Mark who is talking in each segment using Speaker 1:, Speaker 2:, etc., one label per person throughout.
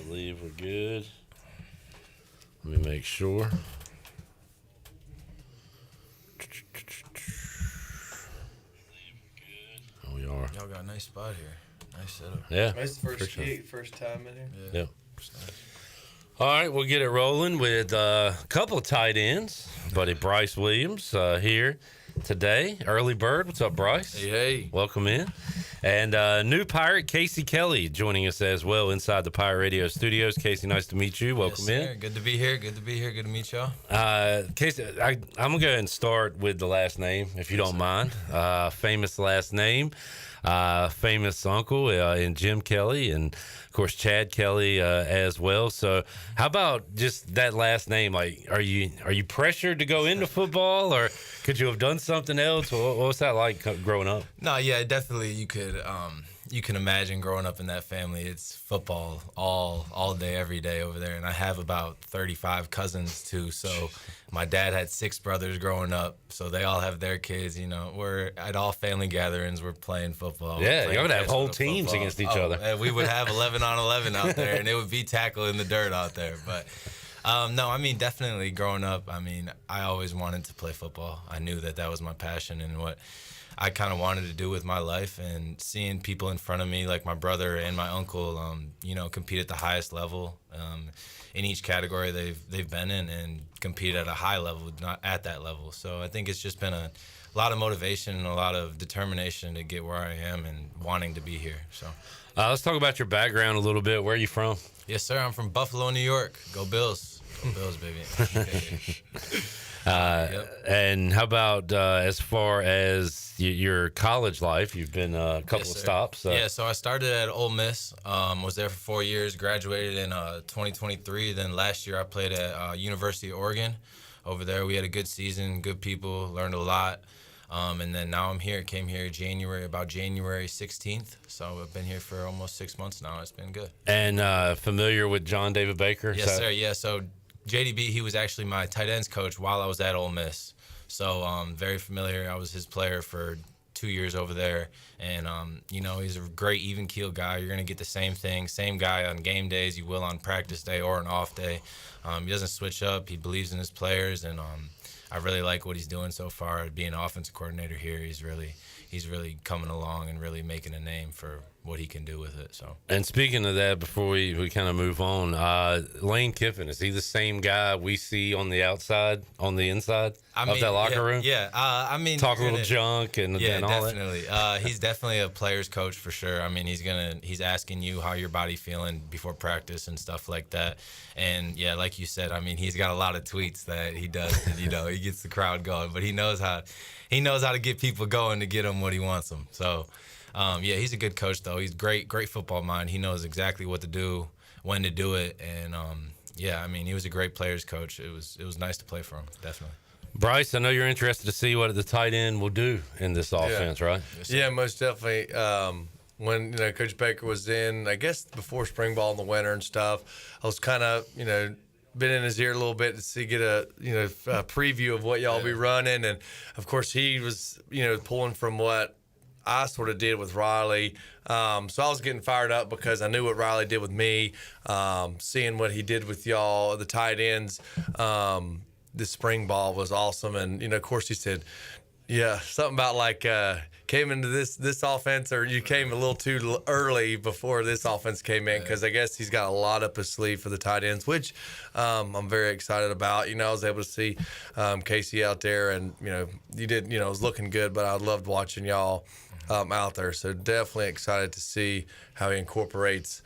Speaker 1: believe we're good. Let me make sure. Oh, we are.
Speaker 2: Y'all got a nice spot here. Nice setup.
Speaker 1: Yeah.
Speaker 3: That's the first time in here.
Speaker 1: Yeah. All right, we'll get it rolling with a couple of tight ends. Buddy Bryce Williams here today. Early Bird. What's up, Bryce?
Speaker 2: Hey.
Speaker 1: Welcome in. And new Pirate, Casey Kelly, joining us as well inside the Pirate Radio studios. Casey, nice to meet you. Welcome in.
Speaker 2: Good to be here. Good to to meet y'all.
Speaker 1: Casey, I'm going to go ahead and start with the last name, if you don't mind. Famous last name. Famous uncle in Jim Kelly, and of course Chad Kelly as well. So how about just that last name? Like, are you pressured to go into football, or could you have done something else? What was that like growing up?
Speaker 2: No, yeah, definitely you could. You can imagine growing up in that family. It's football all day, every day over there. And I have about 35 cousins too. So my dad had 6 brothers growing up. So they all have their kids. You know, we're at all family gatherings. We're playing football.
Speaker 1: Yeah, you're gonna have whole teams against each other.
Speaker 2: And we would have 11 on 11 out there, and it would be tackle in the dirt out there. But no, I mean, definitely growing up, I mean, I always wanted to play football. I knew that was my passion and what I kind of wanted to do with my life, and seeing people in front of me, like my brother and my uncle, compete at the highest level in each category they've been in, and compete at a high level, not at that level. So I think it's just been a lot of motivation and a lot of determination to get where I am and wanting to be here. So
Speaker 1: let's talk about your background a little bit. Where are you from?
Speaker 2: Yes, sir. I'm from Buffalo, New York. Go Bills. Go Bills, baby. Yep.
Speaker 1: And how about as far as your college life? You've been a couple of stops.
Speaker 2: Yeah, so I started at Ole Miss, was there for 4 years, graduated in 2023. Then last year I played at University of Oregon. Over there we had a good season, good people, learned a lot. And then now I'm here, came here about January 16th. So I've been here for almost 6 months now. It's been good.
Speaker 1: And familiar with John David Baker?
Speaker 2: Yes, sir. Yeah, so JDB, he was actually my tight ends coach while I was at Ole Miss. So very familiar. I was his player for 2 years over there. And, he's a great even-keel guy. You're going to get the same thing, same guy on game days you will on practice day or an off day. He doesn't switch up. He believes in his players, and I really like what he's doing so far. Being an offensive coordinator here, he's really coming along and really making a name for what he can do with it. So. And
Speaker 1: speaking of that, before we kind of move on, Lane Kiffin, is he the same guy we see on the outside, on the inside of that locker room?
Speaker 2: Yeah,
Speaker 1: talk a little junk and all
Speaker 2: definitely. He's definitely a player's coach for sure. I mean, he's asking you how your body feeling before practice and stuff like that. And yeah, like you said, I mean, he's got a lot of tweets that he does. He gets the crowd going, but he knows how to get people going to get him what he wants them. So. He's a good coach, though. He's great football mind. He knows exactly what to do, when to do it, and he was a great players coach. It was nice to play for him, definitely.
Speaker 1: Bryce, I know you're interested to see what the tight end will do in this offense, right?
Speaker 3: Yes, yeah, most definitely. When Coach Baker was in, I guess before spring ball in the winter and stuff, I was kind of been in his ear a little bit to get a preview of what y'all be running, and of course he was pulling from what I sort of did with Riley. So I was getting fired up because I knew what Riley did with me, seeing what he did with y'all, the tight ends. This spring ball was awesome. And, of course he said, yeah, something about like came into this offense, or you came a little too early before this offense came in, because I guess he's got a lot up his sleeve for the tight ends, which I'm very excited about. I was able to see Casey out there, and, you did, it was looking good, but I loved watching y'all out there. So definitely excited to see how he incorporates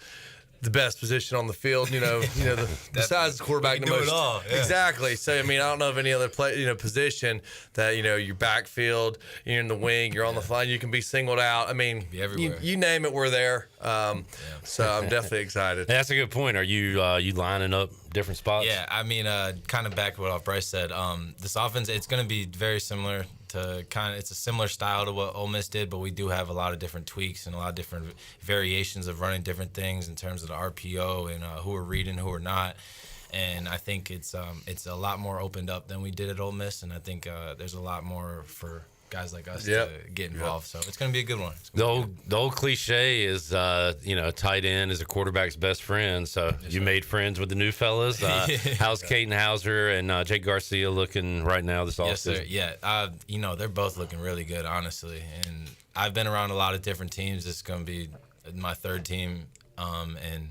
Speaker 3: the best position on the field, besides the quarterback.
Speaker 2: Do it all. Yeah.
Speaker 3: Exactly. So, I don't know of any other position that, your backfield, you're in the wing, you're on the line, you can be singled out.
Speaker 2: Be everywhere.
Speaker 3: You name it, we're there. So I'm definitely excited.
Speaker 1: That's a good point. Are you lining up different spots?
Speaker 2: Yeah, kind of back to what Bryce said. This offense, it's going to be very similar to it's a similar style to what Ole Miss did, but we do have a lot of different tweaks and a lot of different variations of running different things in terms of the RPO and who we're reading, who we're not. And I think it's a lot more opened up than we did at Ole Miss, and I think there's a lot more for guys like us
Speaker 3: Yep.
Speaker 2: to get involved. So it's going to be a good one.
Speaker 1: The old cliche is, tight end is a quarterback's best friend. So you made friends with the new fellas. How's Caden Hauser and Jake Garcia looking right now this
Speaker 2: Yes,
Speaker 1: offseason?
Speaker 2: sir. Yeah, they're both looking really good, honestly. And I've been around a lot of different teams. This is going to be my third team, and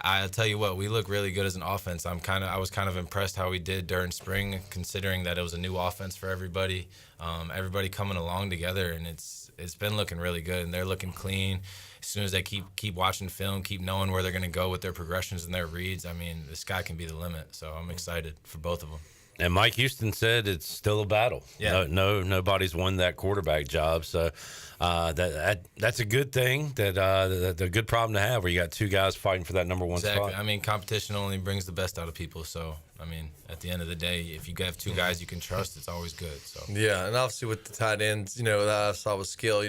Speaker 2: I'll tell you what, we look really good as an offense. I was kind of impressed how we did during spring, considering that it was a new offense for everybody. Everybody coming along together, and it's been looking really good. And they're looking clean. As soon as they keep watching film, keep knowing where they're going to go with their progressions and their reads, I mean, the sky can be the limit. So I'm excited for both of them.
Speaker 1: And Mike Houston said it's still a battle.
Speaker 2: Yeah.
Speaker 1: Nobody's won that quarterback job. So that's a good thing. That's a good problem to have, where you got two guys fighting for that number one
Speaker 2: Exactly.
Speaker 1: spot.
Speaker 2: I mean, competition only brings the best out of people. So, I mean, at the end of the day, if you have two guys you can trust, it's always good. So
Speaker 3: Yeah, and obviously with the tight ends, that I saw with skill,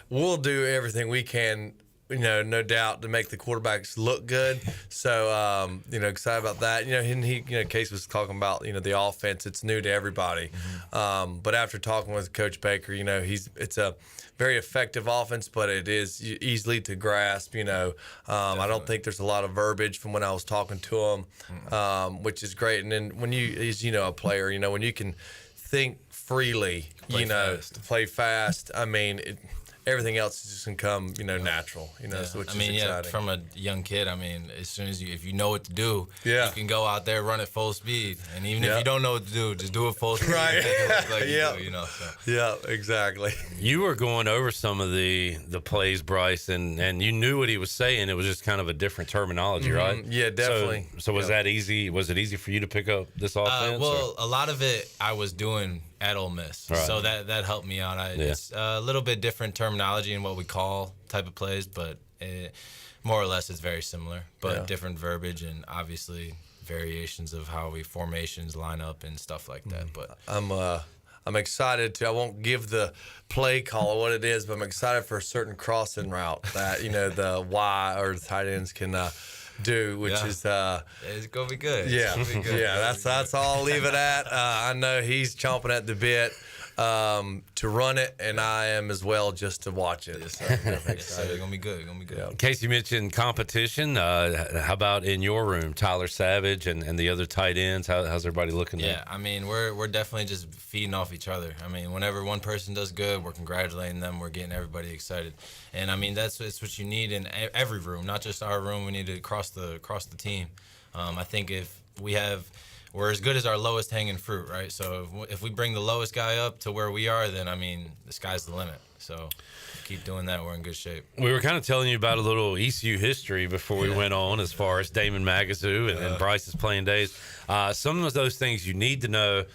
Speaker 3: we'll do everything we can, no doubt, to make the quarterbacks look good. So, excited about that. And Case was talking about, the offense. It's new to everybody. But after talking with Coach Baker, it's a very effective offense, but it is easily to grasp. I don't think there's a lot of verbiage from when I was talking to him, which is great. And then when as a player, when you can think freely, play fast. I mean, everything else is just gonna come, natural. So which is exciting.
Speaker 2: From a young kid, I mean, as soon as if you know what to do,
Speaker 3: Yeah.
Speaker 2: you can go out there, run at full speed, and even if you don't know what to do, just do it full speed.
Speaker 3: Right.
Speaker 2: And make it look like
Speaker 3: Yeah.
Speaker 2: you do, So.
Speaker 3: Yeah, exactly.
Speaker 1: You were going over some of the plays, Bryce, and you knew what he was saying. It was just kind of a different terminology, right?
Speaker 3: Yeah, definitely.
Speaker 1: So was that easy? Was it easy for you to pick up this offense?
Speaker 2: Well, a lot of it I was doing at Ole Miss,
Speaker 1: Right.
Speaker 2: so that helped me out. It's a little bit different terminology in what we call type of plays, but more or less it's very similar, but different verbiage and obviously variations of how formations line up and stuff like that. But
Speaker 3: I'm excited to. I won't give the play call what it is, but I'm excited for a certain crossing route that the Y or the tight ends can do, which is
Speaker 2: it's gonna be good.
Speaker 3: yeah,
Speaker 2: It's gonna be good.
Speaker 3: yeah. That's all I'll leave it at. I know he's chomping at the bit to run it, and I am as well, just to watch it. So,
Speaker 2: So it's gonna be good. It's gonna be good.
Speaker 3: Yeah.
Speaker 1: Casey mentioned competition. How about in your room, Tyler Savage and the other tight ends? How's everybody looking there?
Speaker 2: Yeah, I mean, we're definitely just feeding off each other. I mean, whenever one person does good, we're congratulating them. We're getting everybody excited, and I mean it's what you need in every room, not just our room. We need it across the team. I think if we're as good as our lowest hanging fruit, right? So if we bring the lowest guy up to where we are, then I mean the sky's the limit. So keep doing that. We're in good shape.
Speaker 1: We were kind of telling you about a little ECU history before we went on, as far as Damon Magazoo and Bryce's playing days. Some of those things you need to know.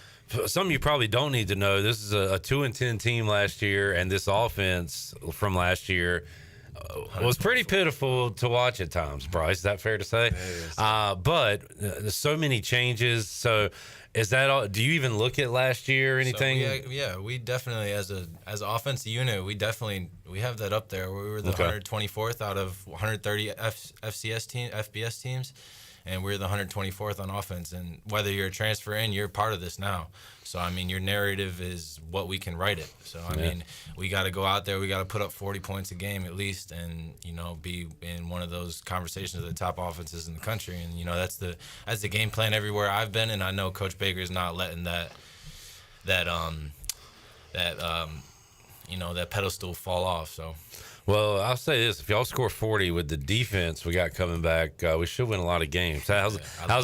Speaker 1: Some you probably don't need to know. This is a 2-10 team last year, and this offense from last year was pretty pitiful to watch at times. Bryce, is that fair to say? But there's so many changes. So is that all? Do you even look at last year or anything?
Speaker 2: So we definitely as an offensive unit, we have that up there. We were the 124th out of 130 FBS teams, and we're the 124th on offense. And whether you're a transfer in, you're part of this now. So, I mean, your narrative is what we can write it. So, I mean, we got to go out there. We got to put up 40 points a game at least and, be in one of those conversations of the top offenses in the country. And, that's the game plan everywhere I've been. And I know Coach Baker is not letting that pedestal fall off. So.
Speaker 1: Well, I'll say this: if y'all score 40 with the defense we got coming back, we should win a lot of games. How's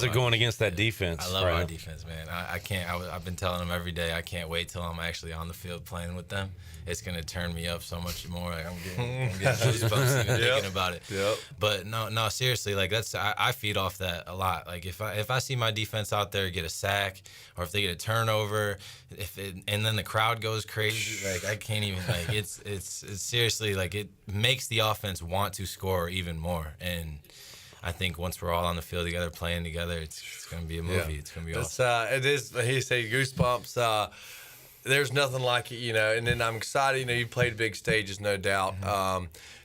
Speaker 1: it going against that defense?
Speaker 2: I love our defense, man. I can't. I've been telling them every day. I can't wait till I'm actually on the field playing with them. It's gonna turn me up so much more. Like I'm getting goosebumps even thinking about it.
Speaker 3: Yep.
Speaker 2: But no, seriously, like I feed off that a lot. Like if I see my defense out there get a sack or if they get a turnover, and then the crowd goes crazy, like I can't even like it's seriously like it makes the offense want to score even more. And I think once we're all on the field together, playing together, it's going to be a movie. It's going to be awesome.
Speaker 3: It is. He said goosebumps. there's nothing like it, and then I'm excited, you played big stages, no doubt.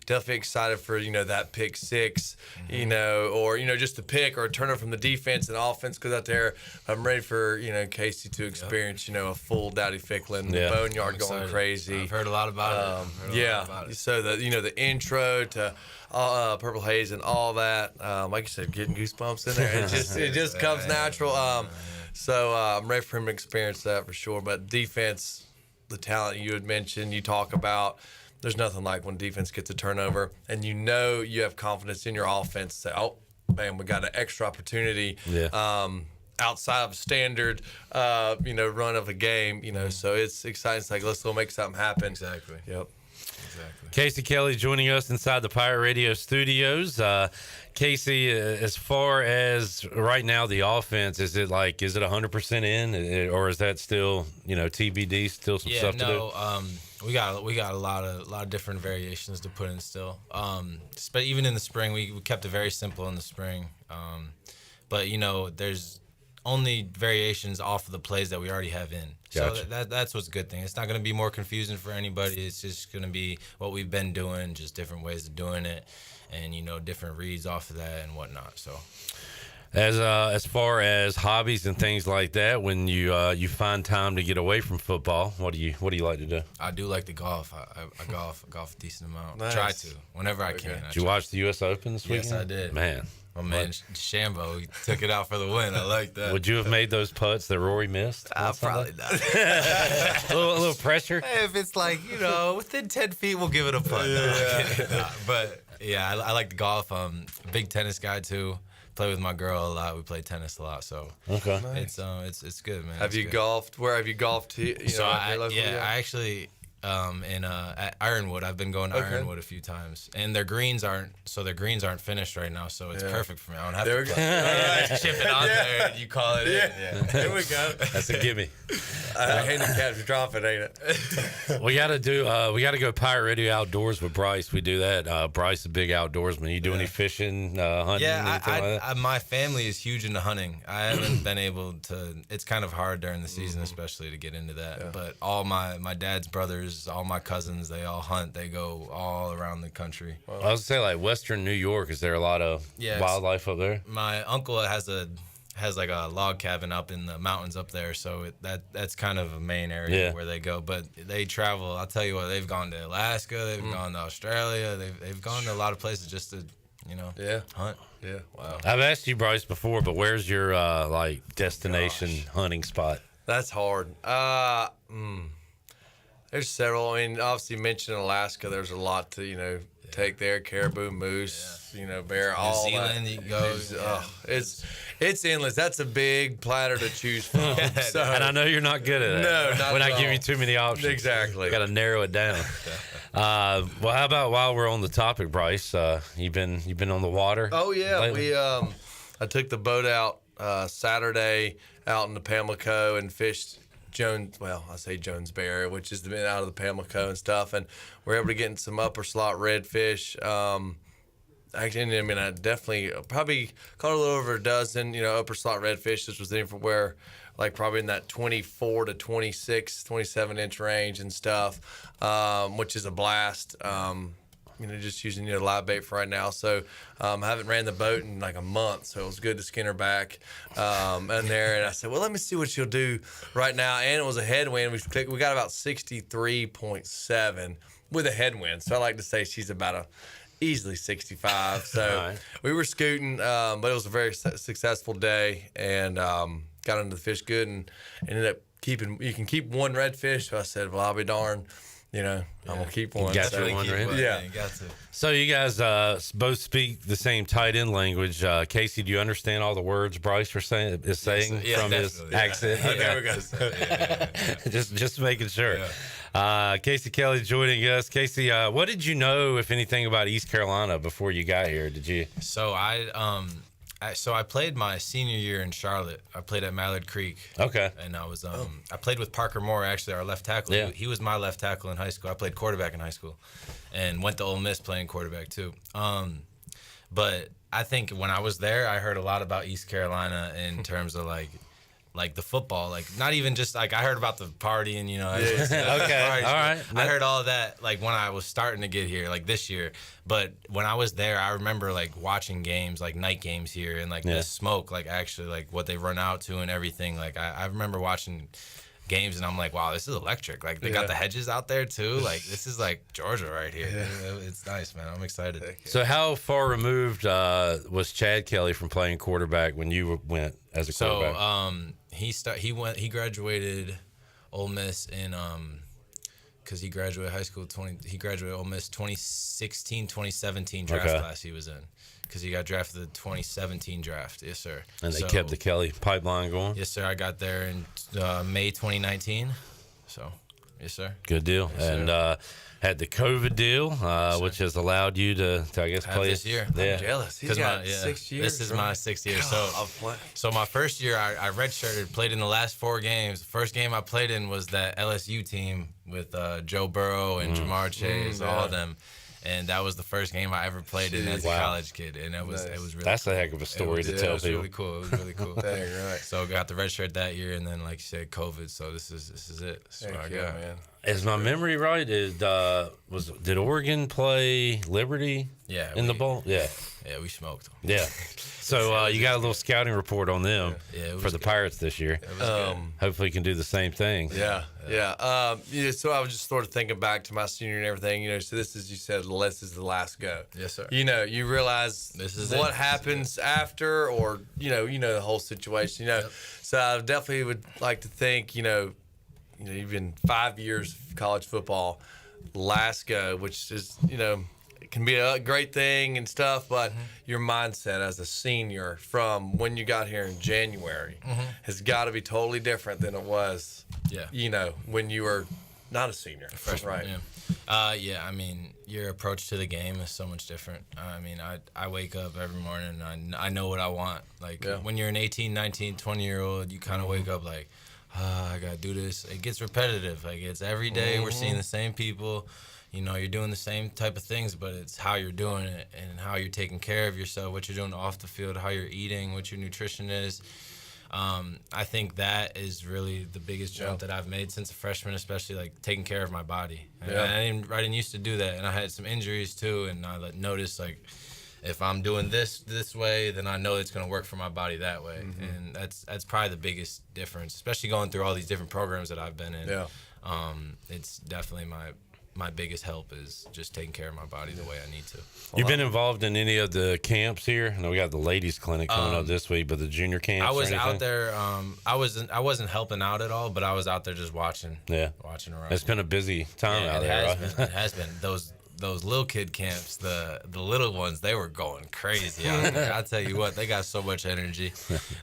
Speaker 3: Definitely excited for, that pick six, or, just a pick or a turnover from the defense and offense goes out there. I'm ready for, Casey to experience, a full Dowdy Ficklin, the boneyard going crazy.
Speaker 2: I've heard a lot about it.
Speaker 3: So the intro to Purple Haze and all that, like you said, getting goosebumps in there. It just comes natural. So I'm ready for him to experience that for sure. But defense, the talent you had mentioned, you talk about, there's nothing like when defense gets a turnover and you have confidence in your offense. Say, oh, man, we got an extra opportunity outside of standard, run of a game. So it's exciting. It's like, let's go make something happen.
Speaker 2: Exactly.
Speaker 3: Yep.
Speaker 2: Exactly.
Speaker 1: Casey Kelly joining us inside the Pirate Radio studios. Casey, as far as right now, the offense, is it 100% in, or is that still, TBD, still some stuff to do?
Speaker 2: We got a lot of different variations to put in still. But even in the spring, we kept it very simple in the spring. But there's only variations off of the plays that we already have in.
Speaker 1: Gotcha.
Speaker 2: So that's what's a good thing. It's not going to be more confusing for anybody. It's just going to be what we've been doing, just different ways of doing it, and different reads off of that and whatnot. So.
Speaker 1: As far as hobbies and things like that, when you find time to get away from football, what do you like to do?
Speaker 2: I do like to golf. I golf a decent amount.
Speaker 3: Nice.
Speaker 2: Try to whenever I can.
Speaker 1: Did you watch the U.S. Open this weekend?
Speaker 2: Yes, I did.
Speaker 1: Man.
Speaker 2: My man Shambo, he took it out for the win. I like that.
Speaker 1: Would you have made those putts that Rory missed?
Speaker 2: Probably not.
Speaker 1: a little pressure.
Speaker 2: Hey, if it's within 10 feet, we'll give it a putt. Yeah. But yeah, I like to golf. Big tennis guy too. Play with my girl a lot. We play tennis a lot, so
Speaker 1: okay.
Speaker 2: Nice. It's good, man.
Speaker 3: Have you golfed? Where have you golfed?
Speaker 2: I actually at Ironwood. I've been going to Ironwood a few times, and their greens aren't finished right now, so it's perfect for me. I don't have to chip it on there, and you call it in. Yeah.
Speaker 3: There we go.
Speaker 1: That's a gimme.
Speaker 3: Handicap to drop it, ain't it?
Speaker 1: We got to go Pirate Radio Outdoors with Bryce. We do that. Bryce is a big outdoorsman. You do any fishing, hunting?
Speaker 2: Yeah, my family is huge into hunting. I haven't been able to. It's kind of hard during the season, especially to get into that. Yeah. But all my dad's brothers, all my cousins, they all hunt. They go all around the country.
Speaker 1: Well, I was gonna say, like Western New York, is there a lot of wildlife up there?
Speaker 2: My uncle has a log cabin up in the mountains up there, so that's kind of a main area where they go. But they travel. I'll tell you what, they've gone to Alaska, they've gone to Australia, they've gone to a lot of places just to hunt.
Speaker 3: Yeah, wow.
Speaker 1: I've asked you, Bryce, before, but where's your destination hunting spot?
Speaker 3: That's hard. There's several. I mean, obviously, you mentioned Alaska. There's a lot to take there. Caribou, moose, bear, all
Speaker 2: New Zealand,
Speaker 3: that.
Speaker 2: You go.
Speaker 3: It's endless. That's a big platter to choose from. So,
Speaker 1: and I know you're not good at it.
Speaker 3: No, not
Speaker 1: when
Speaker 3: at
Speaker 1: I give
Speaker 3: all.
Speaker 1: you too many options.
Speaker 3: Exactly.
Speaker 1: Got to narrow it down. Well, how about while we're on the topic, Bryce? You've been on the water.
Speaker 3: Oh yeah,
Speaker 1: lately?
Speaker 3: I took the boat out Saturday out in the Pamlico and fished Jones Bay area, which has been out of the Pamlico and stuff, and we're able to get in some upper slot redfish. Actually, I definitely probably caught a little over a dozen, upper slot redfish. This was anywhere probably in that 24 to 26, 27 inch range and stuff, which is a blast. Just using live bait for right now. So I haven't ran the boat in a month, so it was good to skin her back in there. And I said, well, let me see what she'll do right now. And it was a headwind. We got about 63.7 with a headwind. So I like to say she's about easily 65. So we were scooting, but it was a very successful day, and got into the fish good and ended up you can keep one redfish. So I said, well, I'll be darned. I'm gonna keep one.
Speaker 1: Got your one, right?
Speaker 3: Yeah.
Speaker 2: You got to.
Speaker 1: So you guys both speak the same tight end language. Casey, do you understand all the words Bryce is saying from his accent?
Speaker 3: There we go.
Speaker 1: Just making sure. Yeah. Casey Kelly joining us. Casey, what did you know, if anything, about East Carolina before you got here? Did you?
Speaker 2: So I played my senior year in Charlotte. I played at Mallard Creek.
Speaker 1: Okay.
Speaker 2: And I was I played with Parker Moore, actually, our left tackle.
Speaker 1: Yeah.
Speaker 2: He was my left tackle in high school. I played quarterback in high school, and went to Ole Miss playing quarterback too. But I think when I was there, I heard a lot about East Carolina in terms of like the football, like not even just like I heard about the party and
Speaker 1: Okay, all right.
Speaker 2: I heard all of that like when I was starting to get here, like this year. But when I was there, I remember like watching games, like night games here, and like the smoke, like actually like what they run out to and everything. Like I remember watching games and I'm like, wow, this is electric. Like they got the hedges out there too. Like this is like Georgia right here. It's nice, man. I'm excited.
Speaker 1: So how far removed was Chad Kelly from playing quarterback when you went as a quarterback?
Speaker 2: So he graduated Ole Miss in because he graduated high school he graduated Ole Miss 2016 2017 draft class he was in, because he got drafted the 2017 draft. Yes, sir.
Speaker 1: And they kept the Kelly pipeline going?
Speaker 2: Yes, sir. I got there in May 2019. So, yes, sir.
Speaker 1: Good deal.
Speaker 2: Yes,
Speaker 1: and had the COVID deal, which has allowed you to I guess, play
Speaker 2: this year.
Speaker 3: I'm jealous. He's got 6 years.
Speaker 2: This is my 6th year. So my first year, I redshirted, played in the last 4 games. The first game I played in was that LSU team with Joe Burrow and Jamar Chase, all of them. And that was the first game I ever played in as a college kid, and it was really.
Speaker 1: That's a heck of a story to tell people.
Speaker 2: It was really cool. It was really cool.
Speaker 3: Dang, right.
Speaker 2: So I got the red shirt that year, and then like you said, COVID. So this is it. That's what I got.
Speaker 3: Man.
Speaker 1: Is my memory right? Did Oregon play Liberty? In the bowl? Yeah,
Speaker 2: we smoked them.
Speaker 1: Yeah. So you got a little scouting report on them for the Pirates this year.
Speaker 2: It was good.
Speaker 1: Hopefully, you can do the same thing.
Speaker 3: Yeah. So I was just sort of thinking back to my senior and everything. So this is, you said, this is the last go.
Speaker 2: Yes, sir.
Speaker 3: You realize
Speaker 2: this is
Speaker 3: what happens after, or the whole situation. So I definitely would like to think you've been 5 years of college football, last go, which is it can be a great thing and stuff, but your mindset as a senior from when you got here in January has got to be totally different than it was. When you were not a senior.
Speaker 2: Freshman,
Speaker 3: right?
Speaker 2: I mean, your approach to the game is so much different. I mean, I wake up every morning and I know what I want. Like when you're an 18, 19, 20-year-old, you kind of wake up like, I got to do this. It gets repetitive. Like it's every day we're seeing the same people. You're doing the same type of things, but it's how you're doing it and how you're taking care of yourself, what you're doing off the field, how you're eating, what your nutrition is. I think that is really the biggest jump that I've made since a freshman, especially like taking care of my body. And I didn't used to do that, and I had some injuries too, and I noticed like if I'm doing this way, then I know it's going to work for my body that way. And that's probably the biggest difference, especially going through all these different programs that I've been in. It's definitely my biggest help is just taking care of my body the way I need to.
Speaker 1: You've been involved in any of the camps here? I know we got the ladies clinic coming up this week, but the junior camps.
Speaker 2: I was out there. I wasn't helping out at all, but I was out there just watching. Watching around.
Speaker 1: It's been a busy time out there.
Speaker 2: It has been. Those little kid camps, the little ones, they were going crazy out there. I tell you what, they got so much energy.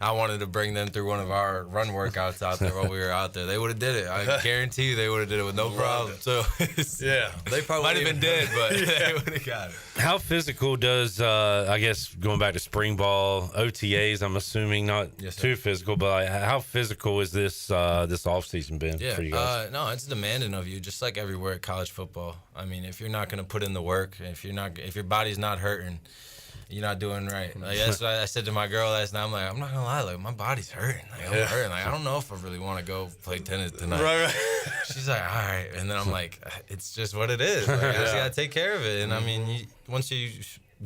Speaker 2: I wanted to bring them through one of our run workouts out there while we were out there. They would have did it. I guarantee you they would have did it with no problem. So
Speaker 3: they probably
Speaker 2: might have been dead, but they would have got it.
Speaker 1: How physical does I guess going back to spring ball, OTAs? I'm assuming not too physical, but how physical is this off season been for you guys?
Speaker 2: No, it's demanding of you, just like everywhere at college football. I mean, if you're not going to put in the work, if your body's not hurting, you're not doing right. Like, that's what I said to my girl last night. I'm like, I'm not gonna lie, like my body's hurting. Like I'm hurting. Like I don't know if I really want to go play tennis tonight.
Speaker 3: Right.
Speaker 2: She's like, all right, and then I'm like, it's just what it is. Like, I just gotta take care of it. And I mean, once you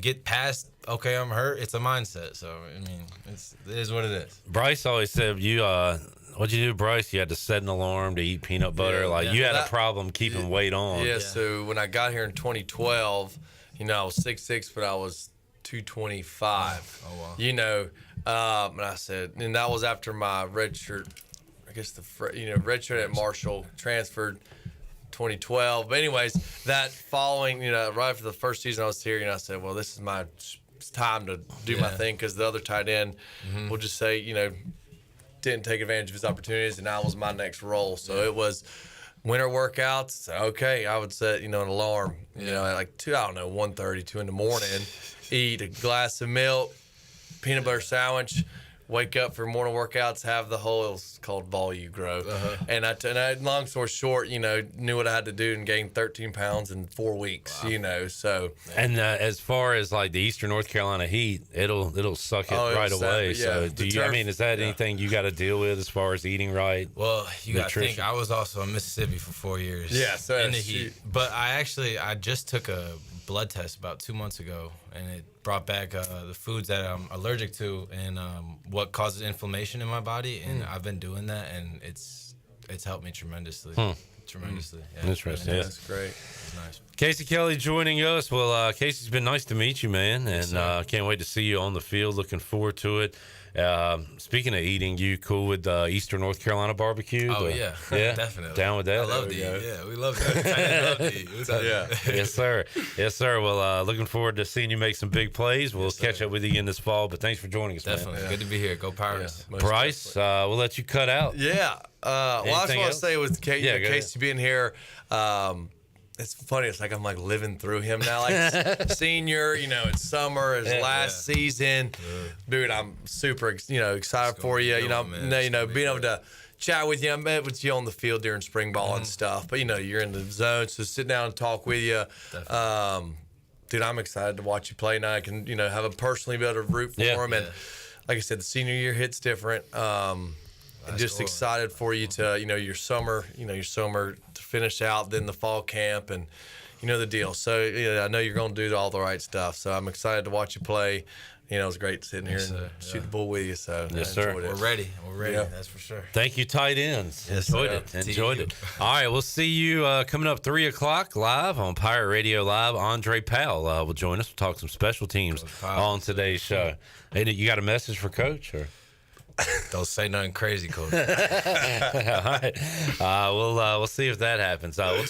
Speaker 2: get past, okay, I'm hurt, it's a mindset. So I mean, it is what it is.
Speaker 1: Bryce always said what'd you do, Bryce? You had to set an alarm to eat peanut butter. You had a problem keeping weight on.
Speaker 3: Yeah, so when I got here in 2012, I was 6'6", but I was 225.
Speaker 2: Oh, wow.
Speaker 3: And I said, and that was after my red shirt, I guess red shirt at Marshall transferred 2012. But anyways, that following, right after the first season I was here, I said, well, this is my time to do my thing, because the other tight end will just say, didn't take advantage of his opportunities, and that was my next role. So it was winter workouts. Okay, I would set an alarm. At like 1:30, 2 in the morning, eat a glass of milk, peanut butter sandwich, wake up for morning workouts, have the whole, it was called Volume growth. And I, long story short, knew what I had to do and gained 13 pounds in 4 weeks, so.
Speaker 1: And as far as like the Eastern North Carolina heat, it'll suck it right away. So is that anything you got to deal with as far as eating right?
Speaker 2: Well, you got to think, I was also in Mississippi for 4 years.
Speaker 3: Yeah, so
Speaker 2: in the heat. But I just took a blood test about 2 months ago, and it brought back the foods that I'm allergic to and what causes inflammation in my body, and I've been doing that, and it's helped me tremendously. Tremendously. Yeah,
Speaker 1: interesting.
Speaker 3: That's great.
Speaker 2: It's nice.
Speaker 1: Casey Kelly joining us. Well, Casey's been nice to meet you, man, and can't wait to see you on the field. Looking forward to it. Speaking of eating, you cool with Eastern North Carolina barbecue?
Speaker 2: Oh, yeah, definitely.
Speaker 1: Down with that?
Speaker 2: I love to eat. Yeah, we love that. I love to eat.
Speaker 1: Yes, sir. Yes, sir. Well, looking forward to seeing you make some big plays. We'll catch up with you again this fall, but thanks for joining us,
Speaker 2: Definitely.
Speaker 1: man.
Speaker 2: Good to be here. Go Pirates.
Speaker 1: Yeah, Bryce, we'll let you cut out.
Speaker 3: Yeah. Well, I just want to say with Casey being here, it's funny. It's like I'm like living through him now. Like senior, it's summer, it's last season. Dude, I'm super, excited for you. Being able to chat with you. I met with you on the field during spring ball and stuff. But you're in the zone, so sit down and talk with you. Dude, I'm excited to watch you play now. I can, have a personally be able to root for him. And like I said, the senior year hits different. I'm just excited for you to, your summer to finish out, then the fall camp, and the deal. So I know you're going to do all the right stuff. So I'm excited to watch you play. It was great sitting here and shoot the bull with you. So
Speaker 1: yes, sir.
Speaker 2: We're ready. Yeah. That's for sure.
Speaker 1: Thank you, tight ends.
Speaker 2: Yes,
Speaker 1: Enjoyed it. All right, we'll see you coming up 3:00 live on Pirate Radio Live. Andre Powell will join us. We'll talk some special teams on today's show. Hey, you got a message for Coach? Or?
Speaker 2: Don't say nothing crazy, Coach.
Speaker 1: All right. We'll see if that happens. We'll